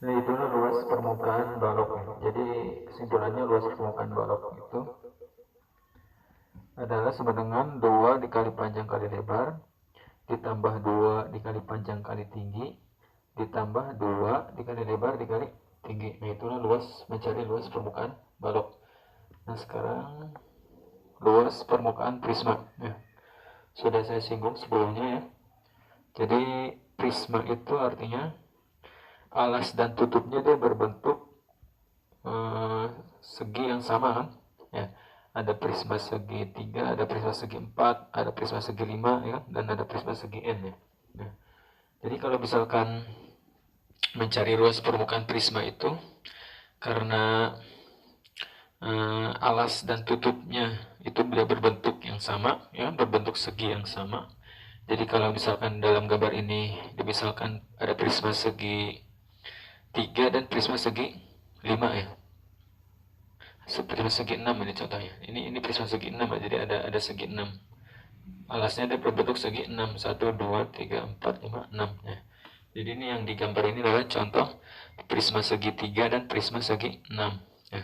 Nah, itulah luas permukaan balok ya. Jadi kesimpulannya luas permukaan balok itu adalah sama dengan 2 dikali panjang kali lebar ditambah 2 dikali panjang kali tinggi ditambah 2 dikali lebar dikali tinggi. Nah, itulah luas, mencari luas permukaan balok. Nah, sekarang luas permukaan prisma. Nah, sudah saya singgung sebelumnya ya. Jadi prisma itu artinya alas dan tutupnya dia berbentuk segi yang sama kan ya. Ada prisma segi 3, ada prisma segi 4, ada prisma segi 5 ya, dan ada prisma segi n ya. Nah, jadi kalau misalkan mencari luas permukaan prisma itu karena alas dan tutupnya itu dia berbentuk yang sama ya, berbentuk segi yang sama. Jadi kalau misalkan dalam gambar ini misalkan ada prisma segi 3 dan prisma segi 5 ya. Prisma segi 6 ini contohnya. Ini prisma segi 6 ya, jadi ada segi 6. Alasnya ada berbentuk segi 6, 1 2 3 4 5 6 ya. Jadi ini yang digambar ini adalah contoh prisma segi 3 dan prisma segi 6 ya.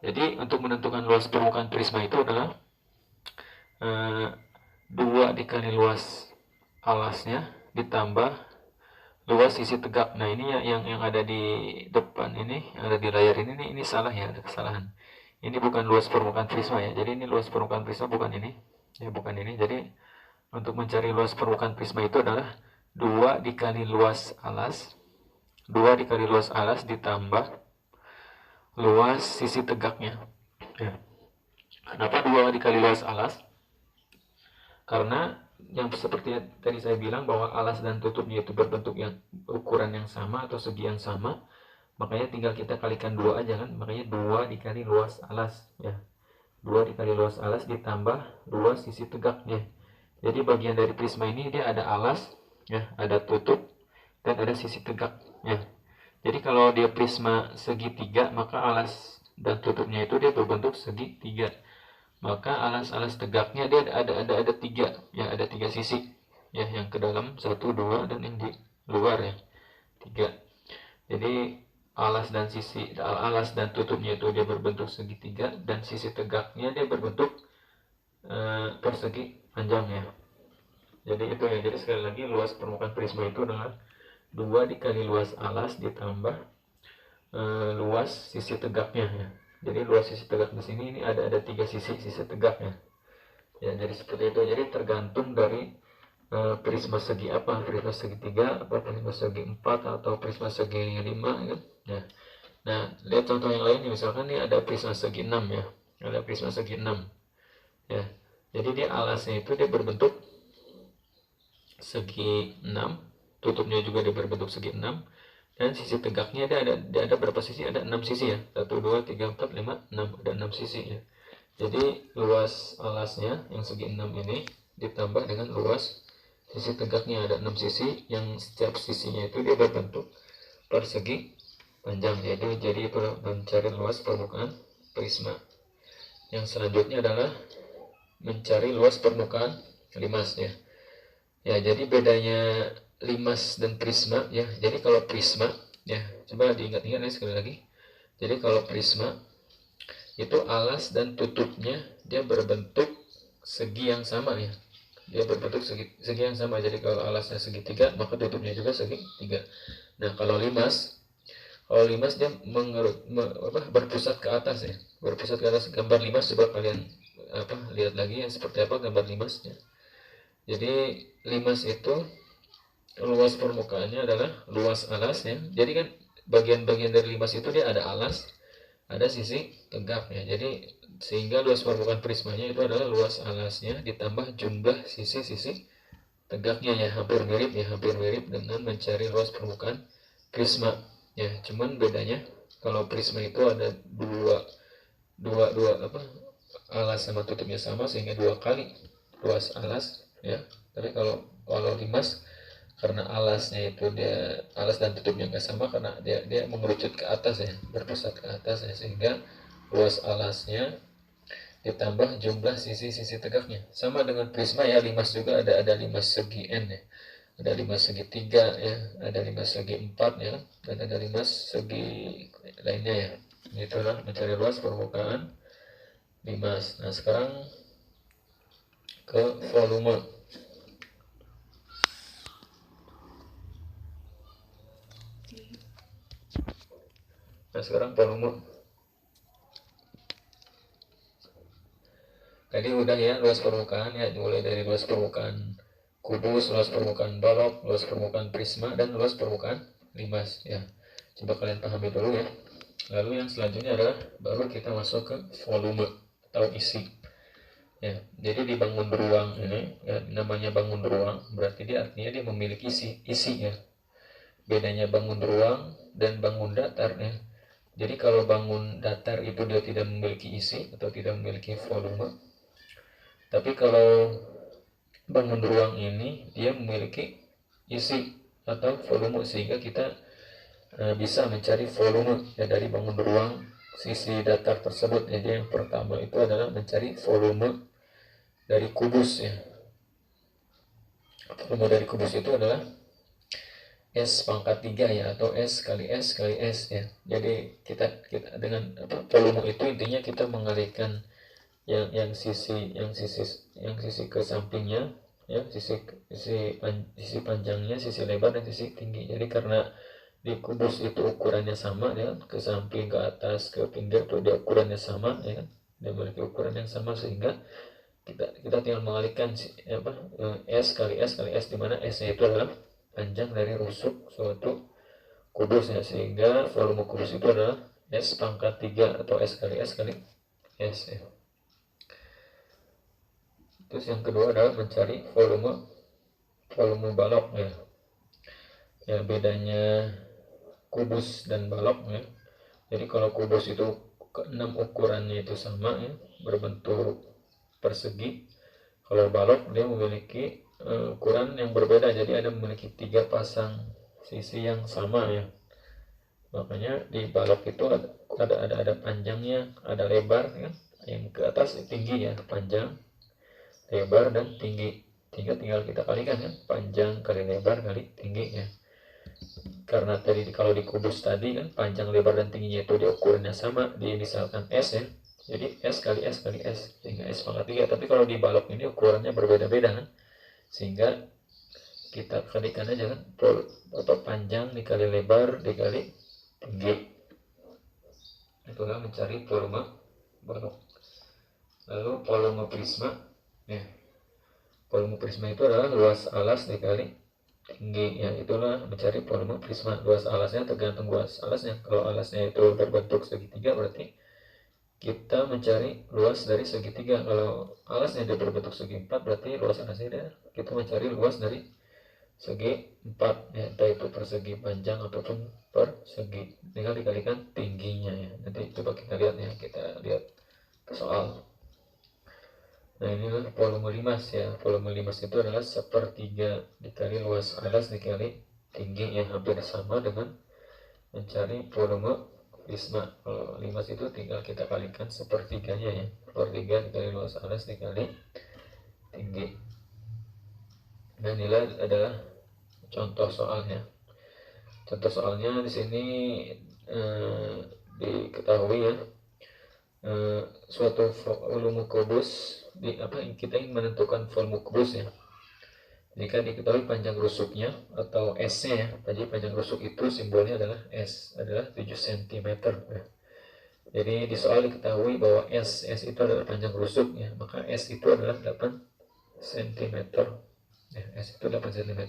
Jadi untuk menentukan luas permukaan prisma itu adalah 2 dikali luas alasnya ditambah luas sisi tegak. Nah, ini yang ada di depan ini, yang ada di layar ini salah ya, ada kesalahan. Ini bukan luas permukaan prisma ya. Jadi ini luas permukaan prisma bukan ini. Ya, bukan ini. Jadi untuk mencari luas permukaan prisma itu adalah 2 dikali luas alas. 2 dikali luas alas ditambah luas sisi tegaknya. Ya. Kenapa 2 dikali luas alas? Karena yang seperti tadi saya bilang bahwa alas dan tutupnya itu berbentuk yang ukuran yang sama atau segi yang sama, makanya tinggal kita kalikan 2 aja kan, makanya 2 dikali luas alas ya. 2 dikali luas alas ditambah luas sisi tegaknya. Jadi bagian dari prisma ini dia ada alas ya, ada tutup dan ada sisi tegak ya. Jadi kalau dia prisma segitiga, maka alas dan tutupnya itu dia berbentuk segitiga. Maka alas-alas tegaknya dia ada tiga ya, ada tiga sisi ya, yang ke dalam 1 2 dan yang di luar ya, 3. Jadi alas dan tutupnya itu dia berbentuk segitiga dan sisi tegaknya dia berbentuk persegi panjang ya. Jadi itu ya, jadi sekali lagi luas permukaan prisma itu adalah 2 dikali luas alas ditambah luas sisi tegaknya ya. Jadi luas sisi tegak di sini ini ada tiga sisi tegaknya. Ya, jadi seperti itu. Jadi tergantung dari prisma segi apa, prisma segi 3 apa prisma segi 4 atau prisma segi 5 kan. Ya. Nah, lihat contoh yang lain misalkan ini ada prisma segi 6 ya. Ada prisma segi 6. Ya. Jadi dia alasnya itu dia berbentuk segi 6, tutupnya juga dia berbentuk segi 6. Dan sisi tegaknya ada berapa sisi? Ada 6 sisi ya. 1 2 3 4 5 6, ada 6 sisi ya. Jadi luas alasnya yang segi 6 ini ditambah dengan luas sisi tegaknya, ada 6 sisi yang setiap sisinya itu dia berbentuk persegi panjang. Jadi itu mencari luas permukaan prisma. Yang selanjutnya adalah mencari luas permukaan limas ya. Ya, jadi bedanya limas dan prisma ya. Jadi kalau prisma ya, coba diingat-ingat ya sekali lagi. Jadi kalau prisma itu alas dan tutupnya dia berbentuk segi yang sama ya. Dia berbentuk segi yang sama. Jadi kalau alasnya segitiga, maka tutupnya juga segitiga. Nah, kalau limas dia berpusat ke atas ya. Berpusat ke atas. Gambar limas coba kalian lihat lagi ya, seperti apa gambar limasnya. Jadi limas itu luas permukaannya adalah luas alas ya. Jadi kan bagian-bagian dari limas itu dia ada alas, ada sisi tegak ya. Jadi sehingga luas permukaan prismanya itu adalah luas alasnya ditambah jumlah sisi-sisi tegaknya ya, hampir mirip dengan mencari luas permukaan prisma ya. Cuman bedanya kalau prisma itu ada dua alas sama tutupnya sama, sehingga 2 kali luas alas ya. Tapi kalau limas karena alasnya itu alas dan tutupnya nggak sama, karena dia mengerucut ke atas ya, berpusat ke atas ya, sehingga luas alasnya ditambah jumlah sisi-sisi tegaknya sama dengan prisma ya. Limas juga ada limas segi n ya, ada 5 segi 3 ya, ada 5 segi 4 ya, dan ada 5 segi lainnya ya. Itulah mencari luas permukaan limas. Nah sekarang ke volume. Nah sekarang volume. Tadi udah ya luas permukaan ya, mulai dari luas permukaan kubus, luas permukaan balok, luas permukaan prisma, dan luas permukaan limas ya. Coba kalian pahami dulu ya. Lalu yang selanjutnya adalah baru kita masuk ke volume atau isi. Ya, jadi di bangun ruang ini ya, namanya bangun ruang berarti dia artinya dia memiliki isi ya. Bedanya bangun ruang dan bangun datar ya. Jadi kalau bangun datar itu dia tidak memiliki isi atau tidak memiliki volume. Tapi kalau bangun ruang ini dia memiliki isi atau volume sehingga kita bisa mencari volume ya dari bangun ruang sisi datar tersebut. Jadi yang pertama itu adalah mencari volume dari kubus ya. Volume dari kubus itu adalah S pangkat 3 ya, atau S kali S kali S ya. Jadi kita dengan volume itu intinya kita mengalihkan yang sisi ke sampingnya ya, sisi panjangnya, sisi lebar, dan sisi tinggi. Jadi karena di kubus itu ukurannya sama ya, ke samping, ke atas, ke pinggir tuh dia ukurannya sama ya, dia memiliki ukuran yang sama, sehingga kita tinggal mengalihkan S kali S kali S, di mana S nya itu adalah panjang dari rusuk suatu kubus ya, sehingga volume kubus itu adalah S pangkat 3 atau S kali S kali S ya. Terus yang kedua adalah mencari volume balok ya. Ya bedanya kubus dan balok ya. Jadi kalau kubus itu keenam ukurannya itu sama ya, berbentuk persegi. Kalau balok dia memiliki ukuran yang berbeda, jadi ada memiliki 3 pasang sisi yang sama ya. Makanya di balok itu ada panjangnya, ada lebar ya. Yang ke atas tinggi ya, panjang, lebar, dan tinggi. Tinggal kita kalikan ya, panjang kali lebar kali tinggi ya. Karena tadi kalau di kubus tadi kan panjang, lebar, dan tingginya itu di ukurannya sama, di misalkan S ya. Jadi S kali S kali S, sehingga S pangkat 3. Tapi kalau di balok ini ukurannya berbeda-beda kan, sehingga kita kalikan aja kan, atau panjang dikali lebar dikali tinggi. Itulah mencari volume balok. Lalu volume prisma ya. Volume prisma itu adalah luas alas dikali tinggi ya. Itulah mencari volume prisma. Luas alasnya tergantung luas alasnya. Kalau alasnya itu berbentuk segitiga berarti kita mencari luas dari segitiga. Kalau alasnya dia berbentuk segi 4 berarti luas alasnya kita mencari luas dari segi 4 ya, entah itu persegi panjang ataupun persegi. Tinggal dikalikan tingginya ya. Nanti coba kita lihat ya, kita lihat soal. Nah inilah volume limas ya. Volume limas itu adalah 1/3 dikali luas alas dikali tinggi yang hampir sama dengan mencari volume prisma. Kalau limas itu tinggal kita kalikan 1/3-nya ya. 1/3 dikali luas alas dikali tinggi. Nah inilah adalah contoh soalnya. Contoh soalnya di sini diketahui ya, suatu volume kubus kita ingin menentukan volume kubus ya. Jika diketahui panjang rusuknya atau S-nya ya, jadi panjang rusuk itu simbolnya adalah S, adalah 7 cm ya. Jadi di soal diketahui bahwa S itu adalah panjang rusuknya, maka S itu adalah 8 cm ya, S itu 8 cm.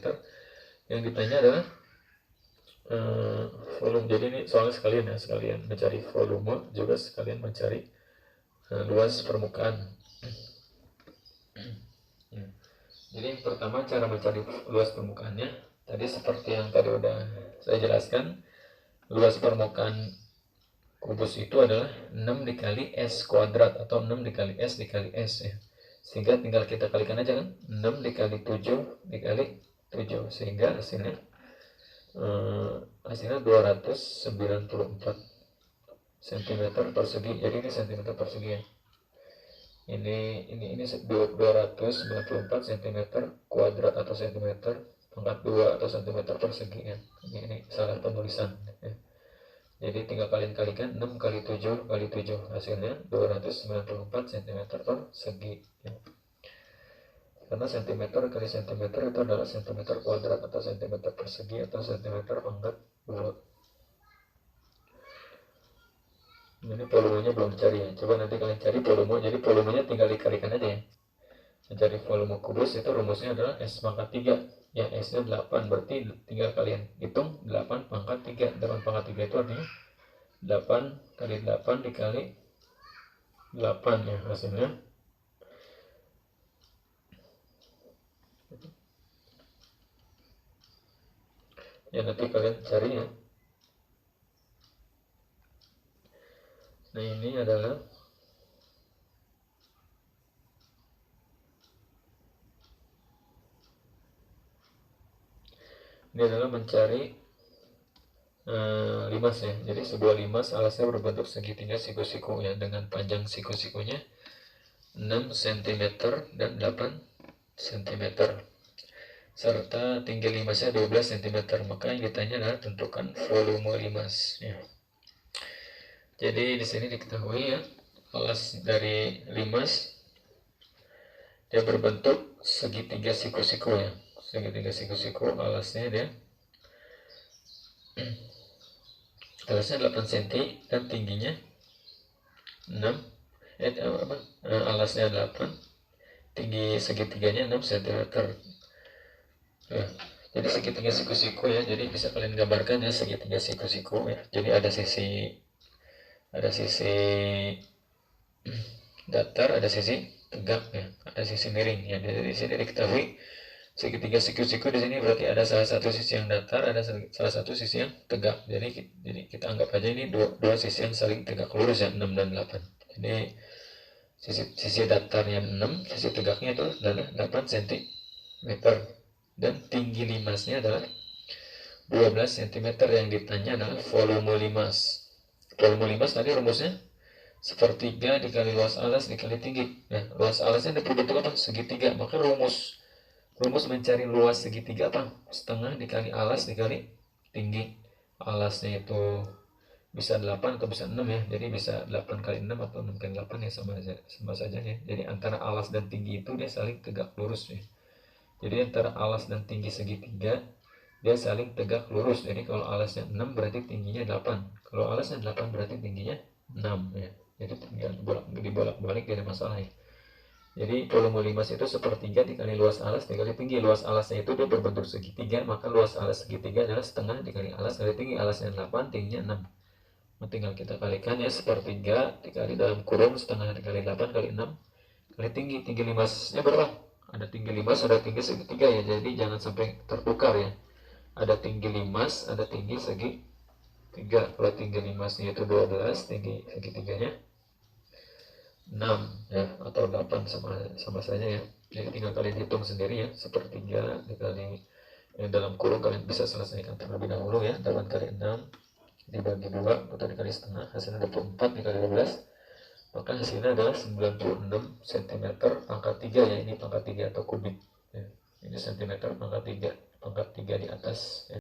Yang ditanya adalah volume. Jadi ini soalnya sekalian mencari volume, juga sekalian mencari luas permukaan. Jadi yang pertama cara mencari luas permukaannya tadi seperti yang tadi udah saya jelaskan. Luas permukaan kubus itu adalah 6 dikali S kuadrat atau 6 dikali S dikali S ya. Sehingga tinggal kita kalikan aja kan, 6 dikali 7 dikali 7, sehingga hasilnya 294 cm persegi. Jadi ini cm persegi ya. Ini 294 cm kuadrat atau cm pangkat 2 atau cm persegi ya. Ini salah penulisan ya. Jadi tinggal kalikan 6 kali 7 kali 7 hasilnya 294 cm persegi ya. Karena cm kali cm itu adalah cm kuadrat atau cm persegi atau cm pangkat 2. Ini volumenya belum dicari ya. Coba nanti kalian cari volume. Jadi volumenya tinggal dikalikan aja ya. Mencari volume kubus itu rumusnya adalah S pangkat 3. Ya, S nya 8. Berarti tinggal kalian hitung 8 pangkat 3. 8 pangkat 3 itu artinya 8 kali 8 dikali 8 ya hasilnya. Ya nanti kalian cari ya. Nah ini adalah mencari limas ya. Jadi sebuah limas alasnya berbentuk segitiga siku-siku ya, dengan panjang siku-sikunya 6 cm dan 8 cm serta tinggi limasnya 12 cm. Maka yang ditanya adalah tentukan volume limas ya. Jadi di sini diketahui ya, alas dari limas dia berbentuk segitiga siku-siku ya. Segitiga siku-siku alasnya dia alasnya 8 cm dan tingginya 6 alasnya 8, tinggi segitiganya 6 cm ya. Jadi segitiga siku-siku ya, jadi bisa kalian gambarkan ya segitiga siku-siku ya. Jadi ada sisi datar, ada sisi tegak ya, ada sisi miring ya. Jadi di sini diketahui segitiga siku-siku di sini berarti ada salah satu sisi yang datar, ada salah satu sisi yang tegak. Jadi kita anggap aja ini dua sisi yang saling tegak lurus ya, 6 dan 8. Jadi sisi datarnya 6, sisi tegaknya itu adalah 8 cm dan tinggi limasnya adalah 12 cm. Yang ditanya adalah volume limas. Volume limas tadi rumusnya sepertiga dikali luas alas dikali tinggi. Nah, luas alasnya berbentuk apa? Segitiga. Maka rumus mencari luas segitiga apa? Setengah dikali alas dikali tinggi. Alasnya itu bisa 8 atau bisa 6 ya. Jadi bisa 8 kali 6 atau 6 kali 8 ya, sama saja ya. Jadi antara alas dan tinggi itu dia saling tegak lurus ya. Jadi antara alas dan tinggi segitiga dia saling tegak lurus. Jadi kalau alasnya 6 berarti tingginya 8. Kalau alasnya 8 berarti tingginya 6 ya. Jadi tinggal dibolak-balik, tidak ada masalah ya. Jadi volume limas itu sepertiga dikali luas alas dikali tinggi. Luas alasnya itu dia berbentuk segitiga, maka luas alas segitiga adalah setengah dikali alas kali tinggi. Alasnya 8, tingginya 6. Nah, tinggal kita kalikan ya, sepertiga dikali dalam kurung setengah dikali 8 kali 6 kali tinggi. Tinggi limasnya berapa? Ada tinggi limas, ada tinggi segitiga ya. Jadi jangan sampai tertukar ya. Ada tinggi limas, ada tinggi segitiga. Kalau tinggi limasnya itu 12, tinggi segitiganya 6 ya, atau 8 sama saja ya. Jadi tinggal kalian hitung sendiri ya. Sepertiga dikali dalam kurung kalian bisa selesaikan terlebih dahulu ya. 8 kali 6 dibagi 2 atau dikali setengah, hasilnya 24 dikali 12, maka hasilnya adalah 96 cm pangkat 3 ya. Ini pangkat 3 atau kubik ya. Ini cm pangkat 3 di atas ya.